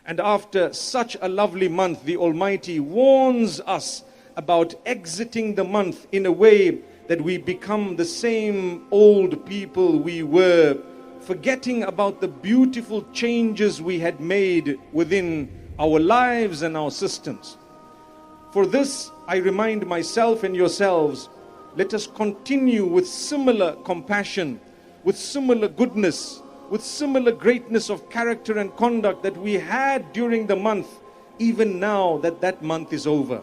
And after such a lovely month, the Almighty warns us about exiting the month in a way that we become the same old people we were, forgetting about the beautiful changes we had made within our lives and our systems. For this, I remind myself and yourselves, let us continue with similar compassion, with similar goodness, with similar greatness of character and conduct that we had during the month, even now that that month is over.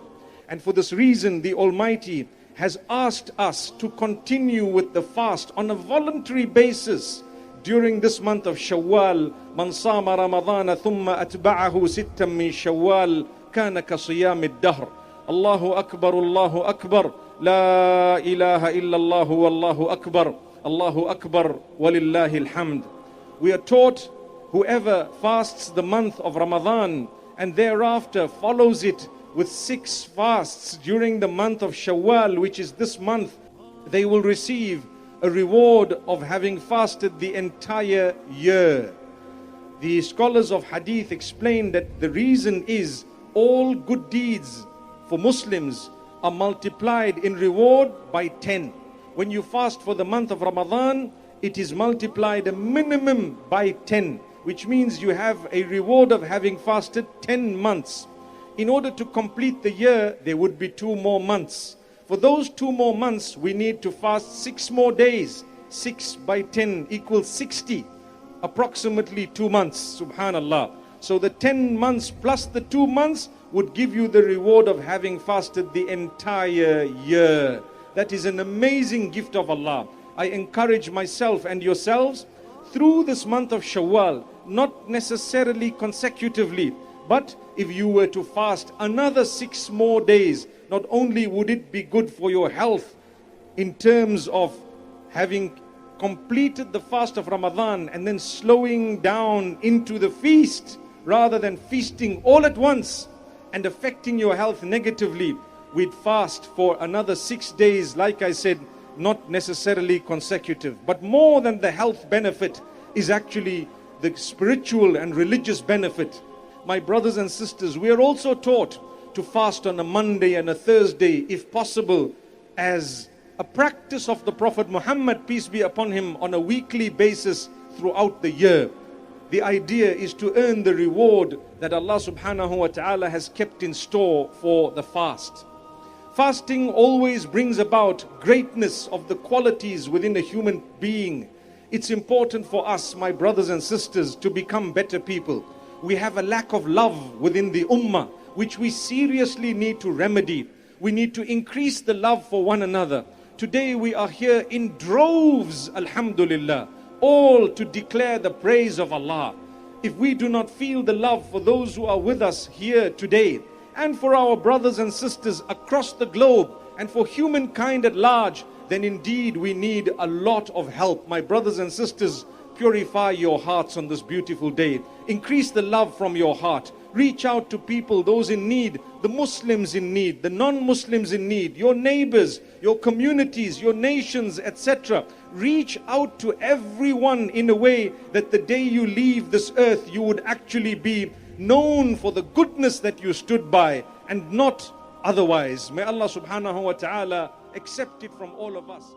And for this reason, the Almighty has asked us to continue with the fast on a voluntary basis during this month of Shawwal. Man sama Ramadana thumma atba'ahu sittan min Shawwal kana ka siyam ad-dahr. Allahu Akbar, Allahu Akbar, La ilaha illallah wallahu Akbar, Allahu Akbar walillahi alhamd. We are taught whoever fasts the month of Ramadan and thereafter follows it with 6 fasts during the month of Shawwal, which is this month, they will receive a reward of having fasted the entire year. The scholars of hadith explain that the reason is all good deeds for Muslims are multiplied in reward by 10. When you fast for the month of Ramadan, it is multiplied a minimum by 10, which means you have a reward of having fasted 10 months. In order to complete the year, there would be 2 more months. For those 2 more months, we need to fast 6 more days. 6 by 10 equals 60, approximately 2 months, subhanallah. So the 10 months plus the 2 months would give you the reward of having fasted the entire year. That is an amazing gift of Allah. I encourage myself and yourselves through this month of Shawwal, not necessarily consecutively, but if you were to fast another 6 more days, not only would it be good for your health in terms of having completed the fast of Ramadan and then slowing down into the feast rather than feasting all at once and affecting your health negatively, we'd fast for another 6 days, like I said, not necessarily consecutive. But more than the health benefit is actually the spiritual and religious benefit. My brothers and sisters, we are also taught to fast on a Monday and a Thursday, if possible, as a practice of the Prophet Muhammad, peace be upon him, on a weekly basis throughout the year. The idea is to earn the reward that Allah subhanahu wa ta'ala has kept in store for the fast. Fasting always brings about greatness of the qualities within a human being. It's important for us, my brothers and sisters, to become better people. We have a lack of love within the ummah, which we seriously need to remedy. We need to increase the love for one another. Today we are here in droves, alhamdulillah, all to declare the praise of Allah. If we do not feel the love for those who are with us here today, and for our brothers and sisters across the globe, and for humankind at large, then indeed we need a lot of help. My brothers and sisters, purify your hearts on this beautiful day. Increase the love from your heart. Reach out to people, those in need, the Muslims in need, the non-Muslims in need, your neighbors, your communities, your nations, etc. Reach out to everyone in a way that the day you leave this earth, you would actually be known for the goodness that you stood by and not otherwise. May Allah subhanahu wa ta'ala accept it from all of us.